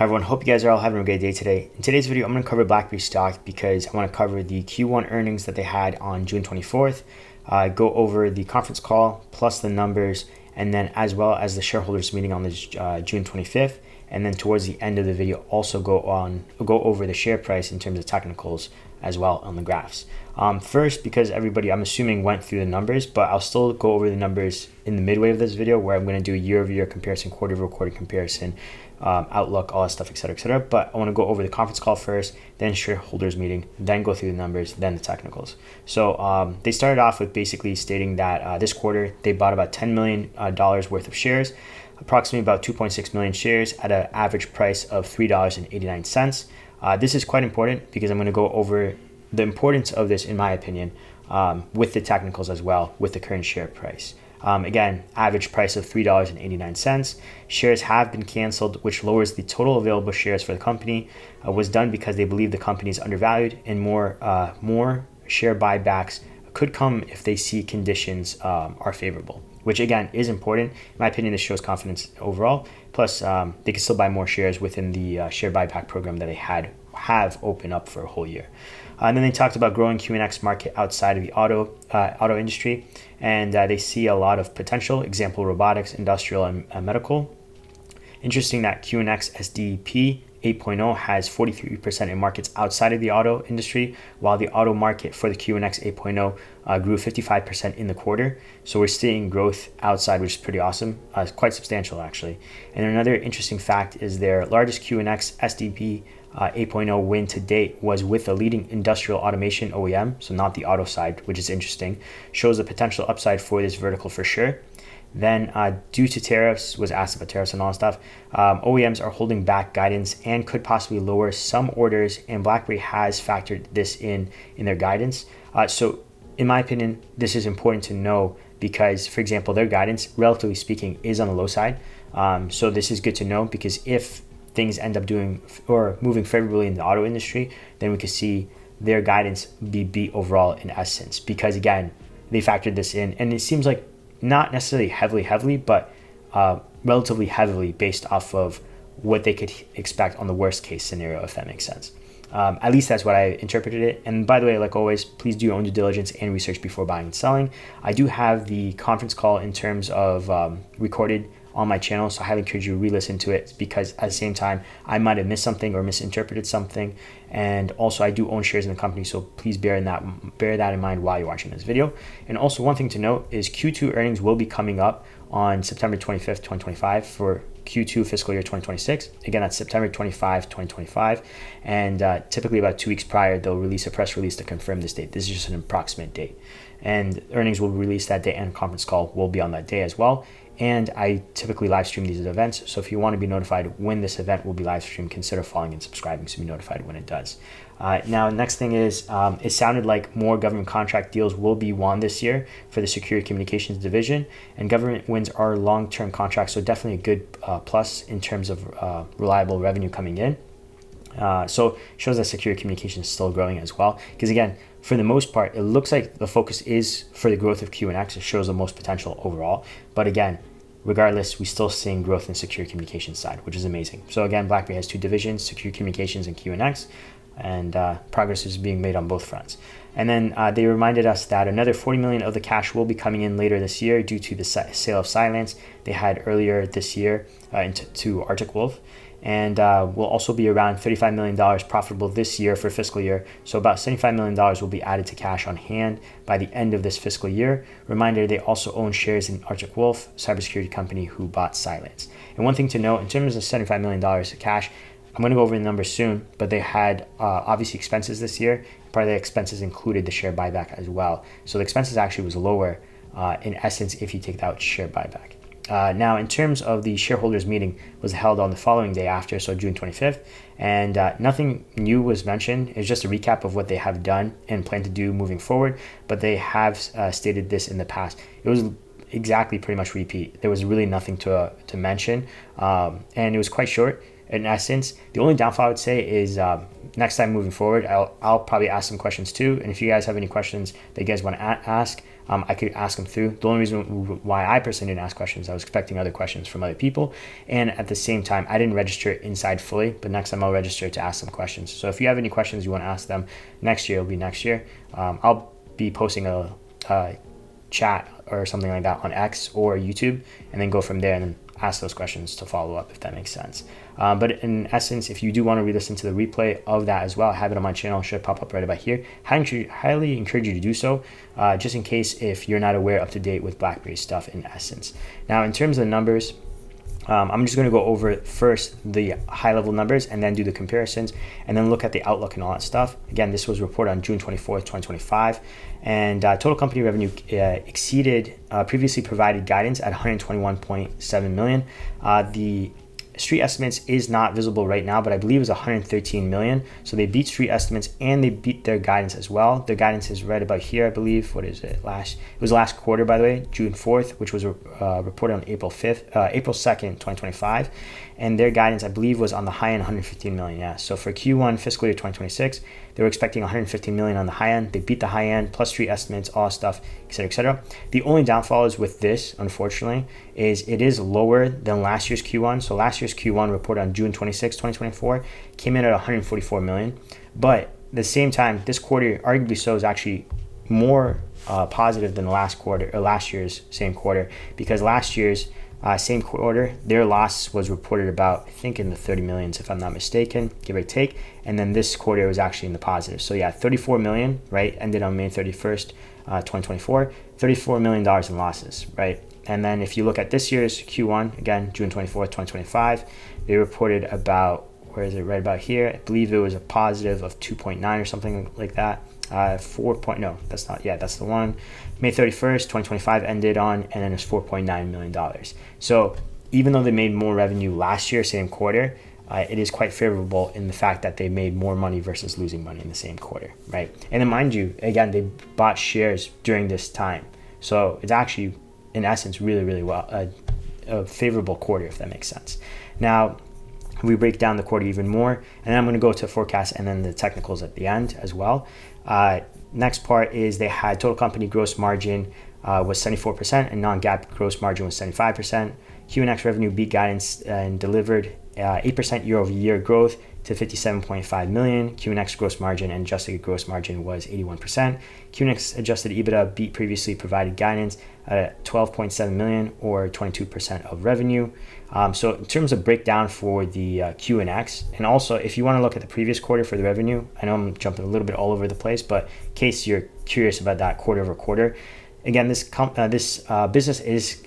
Hi everyone, hope you guys are all having a great day today. In today's video, I'm going to cover BlackBerry Stock because I want to cover the Q1 earnings that they had on June 24th, go over the conference call plus the numbers, and then as well as the shareholders meeting on this June 25th, and then towards the end of the video also go over the share price in terms of technicals as well on the graphs. First, because everybody I'm assuming went through the numbers, but I'll still go over the numbers in the midway of this video where I'm going to do a year-over-year comparison, quarter-over-quarter comparison, outlook, all that stuff, etc. But I want to go over the conference call first, then shareholders meeting, then go through the numbers, then the technicals. So they started off with basically stating that this quarter they bought about $10 million worth of shares, approximately about 2.6 million shares at an average price of $3.89. This is quite important because I'm going to go over the importance of this, in my opinion, with the technicals as well, with the current share price. Again, average price of $3.89. Shares have been canceled, which lowers the total available shares for the company. Was done because they believe the company is undervalued, and more share buybacks could come if they see conditions are favorable, which again is important. In my opinion, this shows confidence overall. Plus, they can still buy more shares within the share buyback program that they have opened up for a whole year. And then they talked about growing QNX market outside of the auto industry, and they see a lot of potential. Example: robotics, industrial, and medical. Interesting that QNX SDP 8.0 has 43% in markets outside of the auto industry, while the auto market for the QNX 8.0 grew 55% in the quarter. So we're seeing growth outside, which is pretty awesome, quite substantial actually. And another interesting fact is their largest QNX SDP 8.0 win to date was with a leading industrial automation OEM, so not the auto side, which is interesting. Shows a potential upside for this vertical for sure. Then due to tariffs, was asked about tariffs and all that stuff, OEMs are holding back guidance and could possibly lower some orders, and BlackBerry has factored this in their guidance. So in my opinion, this is important to know because, for example, their guidance, relatively speaking, is on the low side. So this is good to know because if things end up doing or moving favorably in the auto industry, then we could see their guidance be beat overall in essence, because again, they factored this in, and it seems like not necessarily heavily, but relatively heavily based off of what they could expect on the worst case scenario, if that makes sense. At least that's what I interpreted it. And by the way, like always, please do your own due diligence and research before buying and selling. I do have the conference call in terms of recorded on my channel, so I highly encourage you to re-listen to it because at the same time I might have missed something or misinterpreted something. And also I do own shares in the company, so please bear that in mind while you're watching this video. And also one thing to note is Q2 earnings will be coming up on September 25th, 2025 for Q2 fiscal year 2026. Again, that's September 25, 2025. And typically about 2 weeks prior, they'll release a press release to confirm this date. This is just an approximate date. And earnings will be released that day, and conference call will be on that day as well. And I typically live stream these events. So if you want to be notified when this event will be live streamed, consider following and subscribing so you'll be notified when it does. Now, next thing is, it sounded like more government contract deals will be won this year for the secure communications division, and government wins are long-term contracts. So definitely a good plus in terms of reliable revenue coming in. So shows that secure communications is still growing as well. Because again, for the most part, it looks like the focus is for the growth of QNX. It shows the most potential overall. But again, regardless, we're still seeing growth in secure communications side, which is amazing. So again, BlackBerry has two divisions, secure communications and QNX, and progress is being made on both fronts. And then they reminded us that another 40 million of the cash will be coming in later this year due to the sale of Silence they had earlier this year to Arctic Wolf. And will also be around $35 million profitable this year for fiscal year. So about $75 million will be added to cash on hand by the end of this fiscal year. Reminder, they also own shares in Arctic Wolf, cybersecurity company who bought Silence. And one thing to note, in terms of $75 million of cash, I'm going to go over the numbers soon, but they had obviously expenses this year. Part of the expenses included the share buyback as well. So the expenses actually was lower in essence if you take out share buyback. Now, in terms of the shareholders meeting, was held on the following day after, so June 25th, and nothing new was mentioned. It's just a recap of what they have done and plan to do moving forward, but they have stated this in the past. It was exactly pretty much repeat. There was really nothing to mention, and it was quite short. In essence, the only downfall I would say is next time moving forward, I'll probably ask some questions too. And if you guys have any questions that you guys want to ask, I could ask them through. The only reason why I personally didn't ask questions, I was expecting other questions from other people. And at the same time, I didn't register inside fully, but next time I'll register to ask some questions. So if you have any questions you want to ask them next year, it'll be next year. I'll be posting a chat or something like that on X or YouTube, and then go from there and then ask those questions to follow up, if that makes sense. But in essence, if you do want to re-listen to the replay of that as well, I have it on my channel. It should pop up right about here. Highly encourage you to do so, just in case if you're not aware up to date with BlackBerry stuff in essence. Now, in terms of the numbers, I'm just going to go over first the high level numbers and then do the comparisons and then look at the outlook and all that stuff. Again, this was reported on June 24th, 2025, and total company revenue exceeded previously provided guidance at 121.7 million. The street estimates is not visible right now, but I believe it was 113 million. So they beat street estimates and they beat their guidance as well. Their guidance is right about here, I believe. What is it? It was last quarter, by the way, June 4th, which was reported on April 2nd, 2025. And their guidance, I believe, was on the high end 115 million. Yeah. So for Q1 fiscal year 2026, they were expecting 115 million on the high end. They beat the high end plus street estimates, all stuff, etc., etc. The only downfall is with this, unfortunately, is it is lower than last year's Q1. So last year's Q1 reported on June 26, 2024, came in at 144 million. But at the same time, this quarter, arguably so, is actually more positive than last quarter or last year's same quarter, because last year's same quarter, their loss was reported about, I think, in the 30 millions, if I'm not mistaken, give or take. And then this quarter was actually in the positive. So yeah, 34 million, right? Ended on May 31st, 2024, $34 million in losses, right? And then if you look at this year's Q1, again, June 24th, 2025, they reported about, where is it, right about here? I believe it was a positive of 2.9 or something like that. No, that's not, yeah, that's the one. May 31st, 2025 ended on, and then it's $4.9 million. So even though they made more revenue last year, same quarter, it is quite favorable in the fact that they made more money versus losing money in the same quarter, right? And then mind you, again, they bought shares during this time. So it's actually, in essence, really, really well, a favorable quarter, if that makes sense. Now, we break down the quarter even more, and then I'm going to go to forecast and then the technicals at the end as well. Next part is they had total company gross margin was 74% and non-GAAP gross margin was 75%. QNX revenue beat guidance and delivered 8% year-over-year growth to 57.5 million. QNX gross margin and adjusted gross margin was 81%. QNX adjusted EBITDA beat previously provided guidance at 12.7 million or 22% of revenue. So in terms of breakdown for the QNX, and also if you want to look at the previous quarter for the revenue, I know I'm jumping a little bit all over the place, but in case you're curious about that quarter over quarter, again, this business is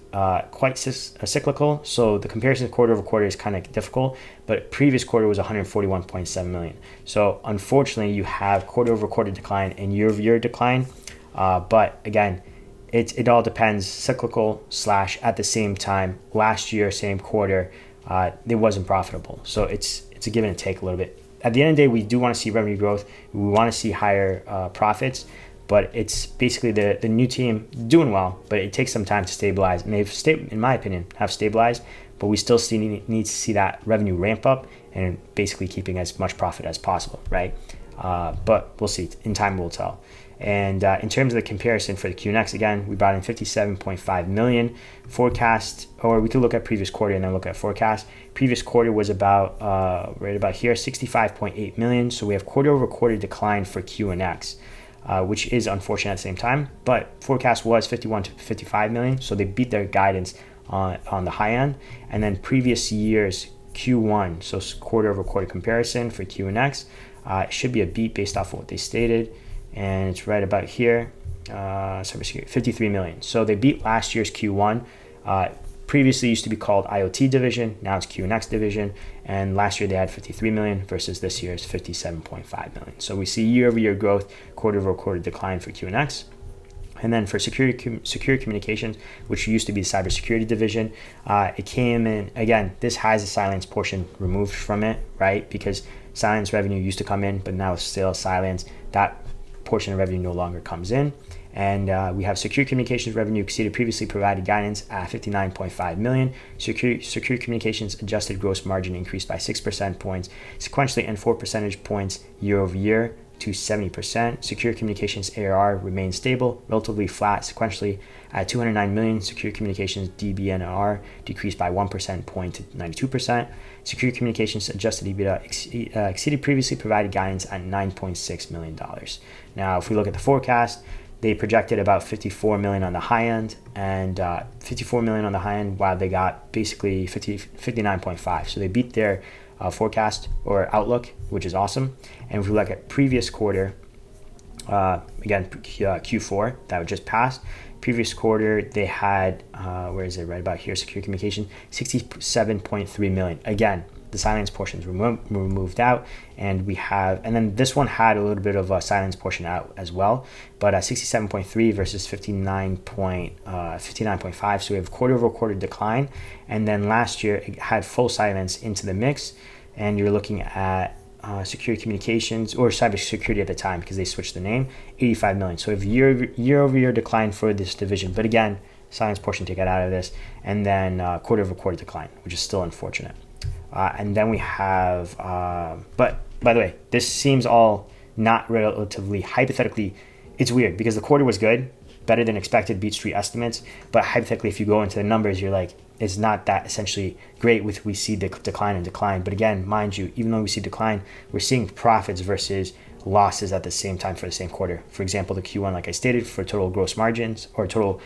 quite cyclical, so the comparison quarter over quarter is kind of difficult, but previous quarter was 141.7 million. So unfortunately, you have quarter over quarter decline and year over year decline, but again, it all depends, cyclical / at the same time, last year, same quarter, it wasn't profitable. So it's a give and take a little bit. At the end of the day, we do want to see revenue growth. We want to see higher profits, but it's basically the new team doing well, but it takes some time to stabilize. And they've, in my opinion, have stabilized, but we still need to see that revenue ramp up and basically keeping as much profit as possible, right? But we'll see. In time, we'll tell. And in terms of the comparison for the QNX, again, we brought in 57.5 million forecast, or we could look at previous quarter and then look at forecast. Previous quarter was about right about here, 65.8 million. So we have quarter over quarter decline for QNX, which is unfortunate at the same time, but forecast was 51 to 55 million. So they beat their guidance on the high end. And then previous year's Q1, so quarter over quarter comparison for QNX, should be a beat based off of what they stated. And it's right about here, cybersecurity, 53 million. So they beat last year's Q1. Previously used to be called IoT division, now it's QNX division. And last year they had 53 million versus this year's 57.5 million. So we see year over year growth, quarter over quarter decline for QNX. And then for secure communications, which used to be the cybersecurity division, it came in, again, this has a silence portion removed from it, right? Because silence revenue used to come in, but now it's still silence. That portion of revenue no longer comes in. And we have secure communications revenue exceeded previously provided guidance at 59.5 million. Secure communications adjusted gross margin increased by 6% points sequentially and 4 percentage points year over year. to 70%. Secure Communications ARR remained stable, relatively flat sequentially at 209 million. Secure Communications DBNR decreased by 1% point to 92%. Secure Communications adjusted EBITDA exceeded previously provided guidance at $9.6 million. Now, if we look at the forecast, they projected about 54 million on the high end, and 54 million on the high end, while they got basically 59.5. So they beat their forecast or outlook, which is awesome. And if we look at previous quarter, again, Q4 that was just passed, previous quarter they had where is it, right about here, Secure Communication 67.3 million. Again, the silence portions were moved out, and then this one had a little bit of a silence portion out as well, but 67.3 versus 59.5. So we have quarter over quarter decline, and then last year it had full silence into the mix, and you're looking at Secure Communications or cybersecurity at the time, because they switched the name, 85 million. So we have year over year decline for this division, but again, silence portion to get out of this, and then quarter over quarter decline, which is still unfortunate. And then we have, but by the way, this seems all not relatively hypothetically. It's weird because the quarter was good, better than expected, beat street estimates. But hypothetically, if you go into the numbers, you're like, it's not that essentially great with we see the decline. But again, mind you, even though we see decline, we're seeing profits versus losses at the same time for the same quarter. For example, the Q1, like I stated, for total gross margins or total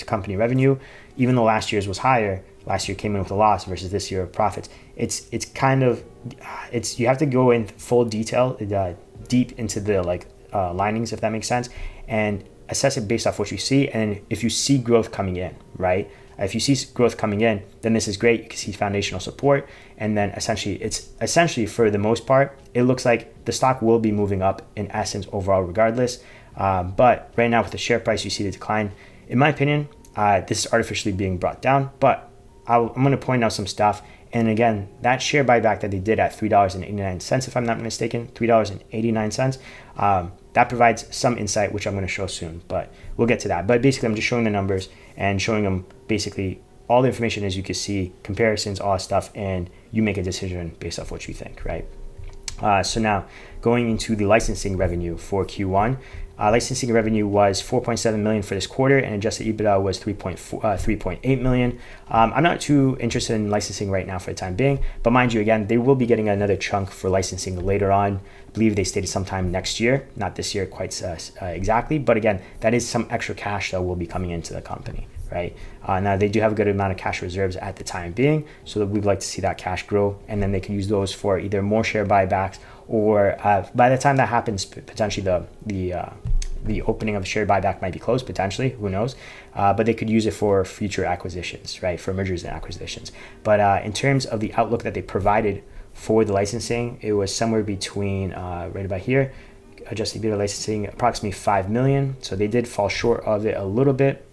company revenue, even though last year's was higher, last year came in with a loss versus this year of profits. It's you have to go in full detail, deep into the linings, if that makes sense, and assess it based off what you see. And if you see growth coming in, right? If you see growth coming in, then this is great. You can see foundational support, and then essentially for the most part, it looks like the stock will be moving up in essence overall, regardless. But right now with the share price, you see the decline. In my opinion, this is artificially being brought down, but I'm going to point out some stuff. And again, that share buyback that they did at $3.89, if I'm not mistaken, $3.89, that provides some insight, which I'm going to show soon, but we'll get to that. But basically, I'm just showing the numbers and showing them basically all the information as you can see, comparisons, all that stuff, and you make a decision based off what you think, right? So now going into the licensing revenue for Q1, licensing revenue was 4.7 million for this quarter, and adjusted EBITDA was 3.8 million. I'm not too interested in licensing right now for the time being, but mind you, again, they will be getting another chunk for licensing later on. I believe they stated sometime next year, not this year quite exactly, but again, that is some extra cash that will be coming into the company, right? Now they do have a good amount of cash reserves at the time being, so that we'd like to see that cash grow, and then they can use those for either more share buybacks, or by the time that happens, potentially the opening of a share buyback might be closed, potentially, who knows, but they could use it for future acquisitions, right, for mergers and acquisitions. But in terms of the outlook that they provided for the licensing, it was somewhere between right about here, adjusted EBITDA licensing approximately 5 million. So they did fall short of it a little bit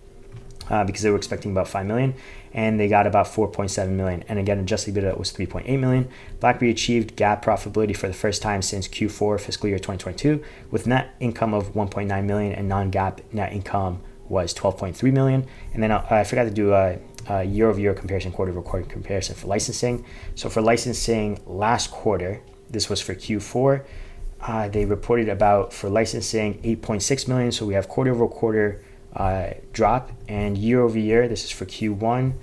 because they were expecting about 5 million, and they got about 4.7 million. And again, adjusted EBITDA was 3.8 million. BlackBerry achieved GAAP profitability for the first time since Q4 fiscal year 2022 with net income of 1.9 million, and non-GAAP net income was 12.3 million. And then I forgot to do a year-over-year comparison, quarter-over-quarter comparison for licensing. So for licensing last quarter, this was for Q4, they reported about, for licensing, 8.6 million. So we have quarter-over-quarter drop, and year-over-year, this is for Q1,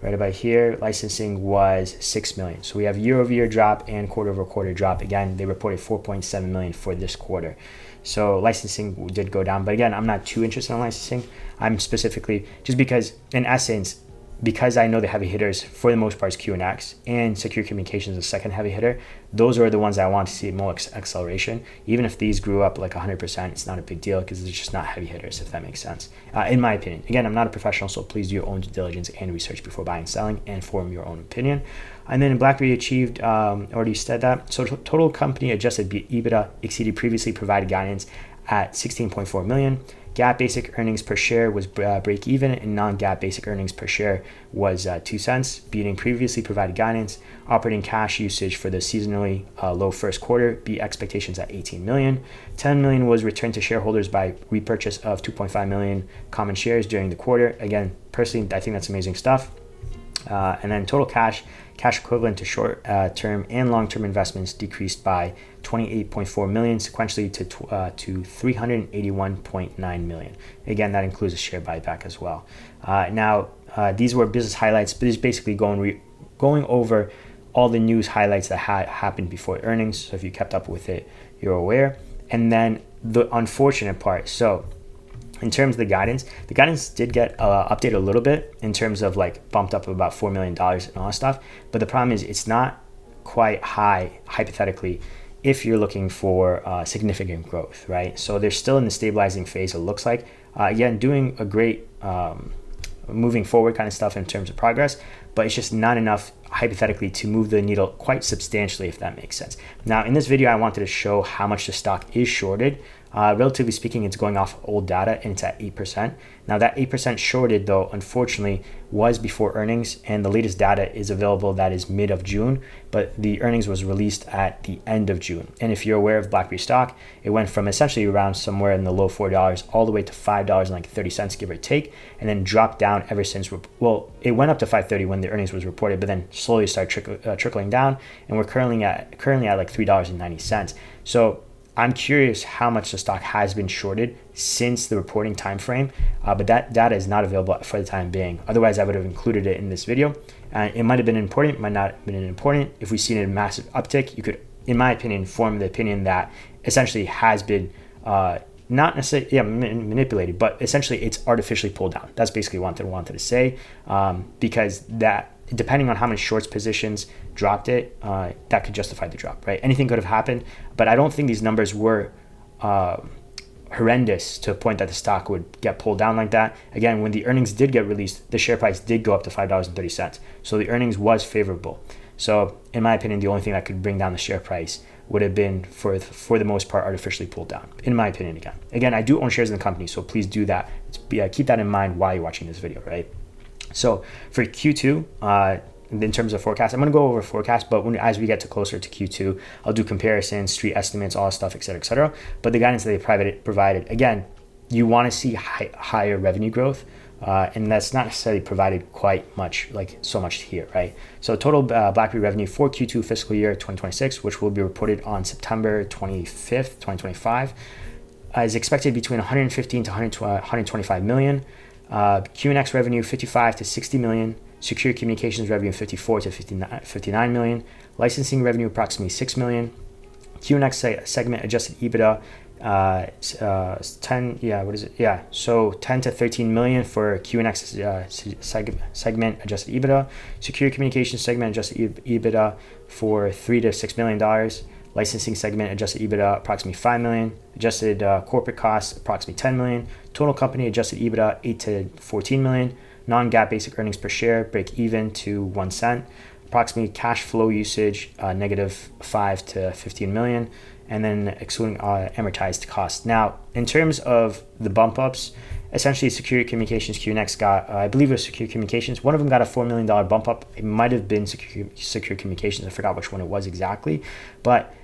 right about here, licensing was 6 million. So we have year-over-year drop and quarter-over-quarter drop. Again, they reported 4.7 million for this quarter. So licensing did go down, but again, I'm not too interested in licensing. I'm specifically, just because in essence, because I know the heavy hitters for the most part is QNX, and Secure Communications is the second heavy hitter. Those are the ones I want to see more acceleration. Even if these grew up like 100%, it's not a big deal because they're just not heavy hitters, if that makes sense. In my opinion. Again, I'm not a professional, so please do your own due diligence and research before buying and selling, and form your own opinion. And then BlackBerry achieved, already said that. So total company adjusted EBITDA exceeded previously provided guidance at 16.4 million. GAAP basic earnings per share was break even, and non-GAAP basic earnings per share was 2 cents, beating previously provided guidance. Operating cash usage for the seasonally low first quarter beat expectations at 18 million. 10 million was returned to shareholders by repurchase of 2.5 million common shares during the quarter. Again, personally, I think that's amazing stuff. And then total cash equivalent to short-term and long-term investments decreased by 28.4 million sequentially to 381.9 million. Again, that includes a share buyback as well. Now, these were business highlights, but it's basically going over all the news highlights that happened before earnings. So if you kept up with it, you're aware. And then the unfortunate part. So in terms of the guidance did get updated a little bit in terms of like bumped up about $4 million and all that stuff. But the problem is it's not quite high, hypothetically, if you're looking for significant growth, right? So they're still in the stabilizing phase, it looks like. Again, doing a great moving forward kind of stuff in terms of progress, but it's just not enough hypothetically to move the needle quite substantially, if that makes sense. Now, in this video, I wanted to show how much the stock is shorted. Relatively speaking, it's going off old data and it's at 8%. Now that 8% shorted though, unfortunately, was before earnings, and the latest data is available that is mid of June, but the earnings was released at the end of June. And if you're aware of BlackBerry stock, it went from essentially around somewhere in the low $4 all the way to $5.30, give or take, and then dropped down ever since. Well, it went up to $5.30 when the earnings was reported, but then slowly started trickling down, and we're currently at like $3.90. So I'm curious how much the stock has been shorted since the reporting time frame, but that data is not available for the time being. Otherwise, I would have included it in this video. It might have been important, might not have been important. If we've seen a massive uptick, you could, in my opinion, form the opinion that essentially has been not necessarily manipulated, but essentially it's artificially pulled down. That's basically what I wanted to say, because that, depending on how many shorts positions dropped it, that could justify the drop, right? Anything could have happened, but I don't think these numbers were horrendous to a point that the stock would get pulled down like that. Again, when the earnings did get released, the share price did go up to $5.30. So the earnings was favorable. So in my opinion, the only thing that could bring down the share price would have been, for the most part, artificially pulled down, in my opinion. Again, I do own shares in the company, so please do that. Keep that in mind while you're watching this video, right? So for Q2, in terms of forecast, I'm going to go over forecast, but as we get closer to Q2, I'll do comparisons, street estimates, all that stuff, et cetera, et cetera. But the guidance that they provided, again, you want to see higher revenue growth, and that's not necessarily provided quite much, like so much here, right? So total BlackBerry revenue for Q2 fiscal year 2026, which will be reported on September 25th, 2025, is expected between 115 to 125 million. QNX revenue 55 to 60 million. Secure communications revenue 54 to 59 million. Licensing revenue approximately 6 million. QNX segment adjusted EBITDA 10 to 13 million for QNX segment adjusted EBITDA. Secure communications segment adjusted EBITDA for $3 to $6 million. Licensing segment adjusted EBITDA approximately 5 million. Adjusted corporate costs approximately 10 million. Total company adjusted EBITDA 8 to 14 million. Non-GAAP basic earnings per share break even to 1 cent. Approximately cash flow usage negative 5 to 15 million, and then excluding amortized costs. Now, in terms of the bump ups, essentially Secure Communications QNX got, I believe it was Secure Communications, one of them got a $4 million bump up. It might have been Secure Communications, I forgot which one it was exactly, but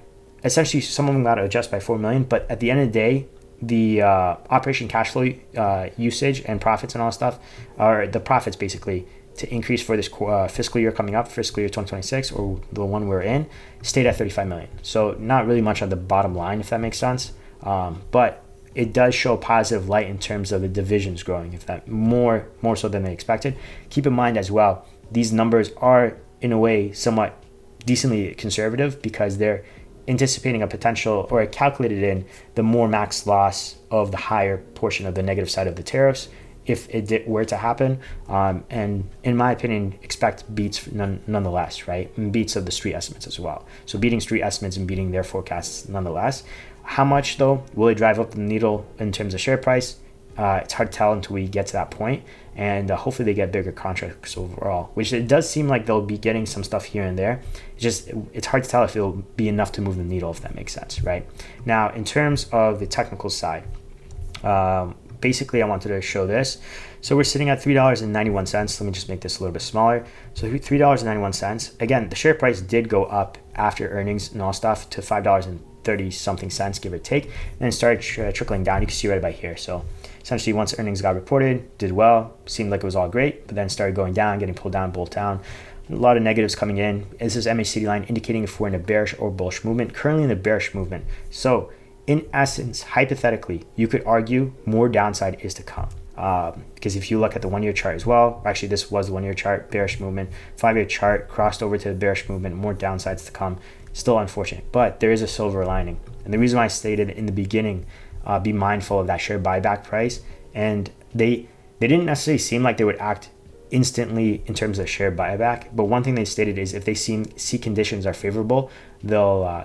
essentially some of them got adjusted by 4 million. But at the end of the day, the operation cash flow usage and profits and all that stuff, are the profits basically to increase for this fiscal year coming up, fiscal year 2026, or the one we're in, stayed at 35 million. So not really much on the bottom line, if that makes sense. But it does show positive light in terms of the divisions growing, if that more so than they expected. Keep in mind as well, these numbers are in a way somewhat decently conservative because they're anticipating a potential, or calculated in the more max loss of the higher portion of the negative side of the tariffs if it were to happen, and in my opinion expect beats nonetheless, right? And beats of the street estimates as well. So beating street estimates and beating their forecasts nonetheless. How much though will it drive up the needle in terms of share price? It's hard to tell until we get to that point, and hopefully they get bigger contracts overall, which it does seem like they'll be getting some stuff here and there. It's hard to tell if it'll be enough to move the needle, if that makes sense, right? Now, in terms of the technical side, basically I wanted to show this. So we're sitting at $3.91. Let me just make this a little bit smaller. So $3.91. Again, the share price did go up after earnings and all stuff to $5 30 something cents, give or take, and then it started trickling down. You can see right about here. So essentially once earnings got reported, did well, seemed like it was all great, but then started going down, getting pulled down, bolt down. A lot of negatives coming in. This is MACD line indicating if we're in a bearish or bullish movement. Currently in a bearish movement. So in essence, hypothetically, you could argue more downside is to come. Because if you look at the 1 year chart as well, actually this was the 1 year chart, bearish movement, 5 year chart crossed over to the bearish movement, more downsides to come. Still unfortunate, but there is a silver lining. And the reason why I stated in the beginning, be mindful of that share buyback price. And they didn't necessarily seem like they would act instantly in terms of share buyback, but one thing they stated is if they see conditions are favorable, they'll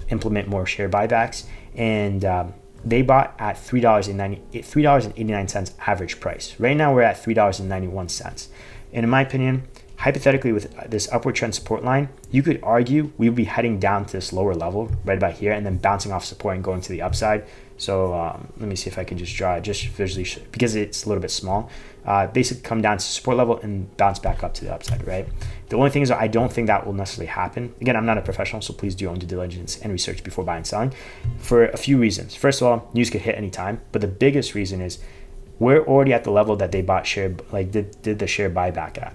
implement more share buybacks. And they bought at $3.89 average price. Right now we're at $3.91. And in my opinion, hypothetically with this upward trend support line, you could argue we would be heading down to this lower level right about here and then bouncing off support and going to the upside. So let me see if I can just draw it just visually because it's a little bit small. Basically come down to support level and bounce back up to the upside, right? The only thing is I don't think that will necessarily happen. Again, I'm not a professional, so please do your own due diligence and research before buying and selling for a few reasons. First of all, news could hit anytime, but the biggest reason is we're already at the level that they bought did the share buyback at.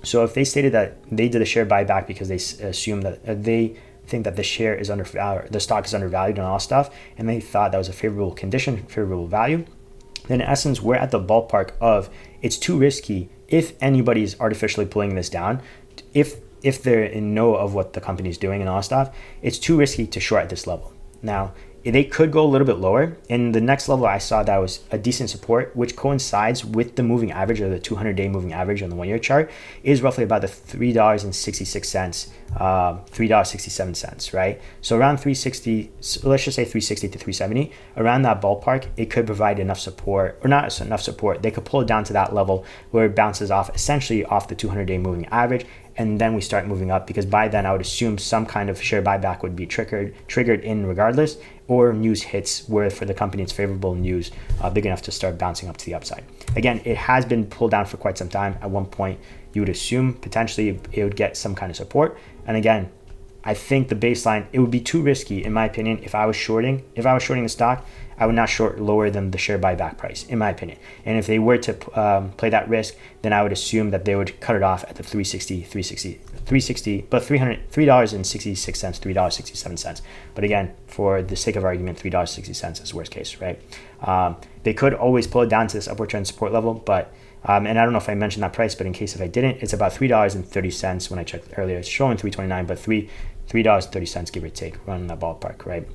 So if they stated that they did a share buyback because they assume that they think that the share is undervalued, the stock is undervalued and all stuff, and they thought that was a favorable condition, favorable value, then in essence, we're at the ballpark of it's too risky if anybody's artificially pulling this down, if they're in know of what the company is doing and all stuff, it's too risky to short at this level. Now, they could go a little bit lower. In the next level, I saw that was a decent support, which coincides with the moving average or the 200-day moving average on the 1 year chart is roughly about the $3.66, $3.67, right? So around 360, let's just say 360 to 370, around that ballpark, it could provide enough support, or not enough support. They could pull it down to that level where it bounces off, essentially off the 200-day moving average, and then we start moving up, because by then I would assume some kind of share buyback would be triggered in regardless, or news hits where for the company it's favorable news big enough to start bouncing up to the upside. Again, it has been pulled down for quite some time. At one point, you would assume potentially it would get some kind of support. And again, I think the baseline, it would be too risky, in my opinion, if I was shorting the stock, I would not short lower than the share buyback price, in my opinion. And if they were to play that risk, then I would assume that they would cut it off at the $3.66, but $3.66, $3.67. But again, for the sake of argument, $3.60 is worst case, right? They could always pull it down to this upward trend support level, but and I don't know if I mentioned that price, but in case if I didn't, it's about $3.30 when I checked earlier. It's showing $3.29, but $3.30 give or take, around that ballpark, right?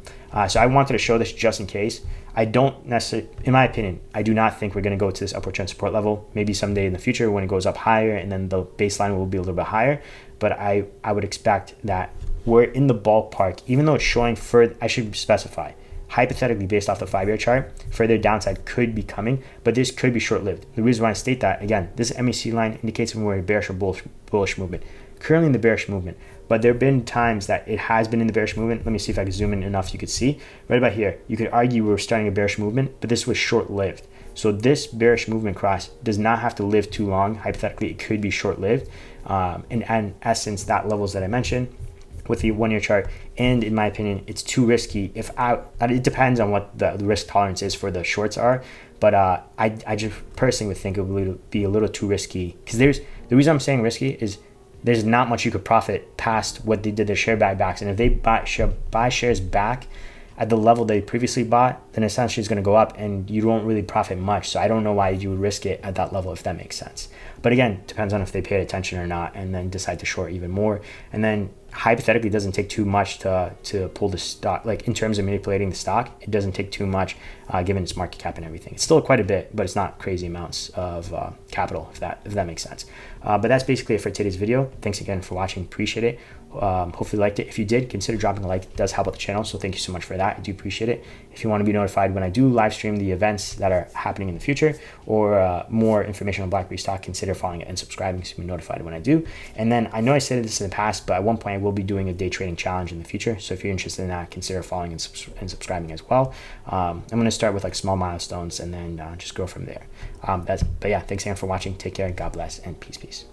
So I wanted to show this just in case. I don't necessarily, in my opinion, I do not think we're going to go to this upward trend support level. Maybe someday in the future when it goes up higher, and then the baseline will be a little bit higher. But I would expect that we're in the ballpark, even though it's showing further. I should specify, hypothetically based off the 5 year chart, further downside could be coming, but this could be short-lived. The reason why I state that, again, this MACD line indicates when we're in a bearish or bullish movement. Currently in the bearish movement, but there have been times that it has been in the bearish movement. Let me see if I can zoom in enough so you could see. Right about here, you could argue we were starting a bearish movement, but this was short-lived. So this bearish movement cross does not have to live too long. Hypothetically, it could be short-lived. In essence, that levels that I mentioned with the 1 year chart, and in my opinion, it's too risky. It depends on what the risk tolerance is for the shorts are, but I just personally would think it would be a little too risky, because the reason I'm saying risky is there's not much you could profit past what they did their share buybacks, and if they buy shares back at the level they previously bought, then essentially it's going to go up and you won't really profit much. So I don't know why you would risk it at that level, if that makes sense. But again, depends on if they pay attention or not, and then decide to short even more. And then hypothetically, it doesn't take too much to pull the stock, like in terms of manipulating the stock, it doesn't take too much given its market cap and everything. It's still quite a bit, but it's not crazy amounts of capital, if that makes sense. But that's basically it for today's video. Thanks again for watching. Appreciate it. Hopefully you liked it. If you did, consider dropping a like. It does help out the channel, so thank you so much for that. I do appreciate it. If you want to be notified when I do live stream the events that are happening in the future, or more information on BlackBerry Stock, consider following it and subscribing so you'll be notified when I do. And then I know I said this in the past, but at one point I will be doing a day trading challenge in the future. So if you're interested in that, consider following and subscribing as well. I'm going to start with like small milestones and then just grow from there. But yeah, thanks again for watching. Take care. God bless and peace.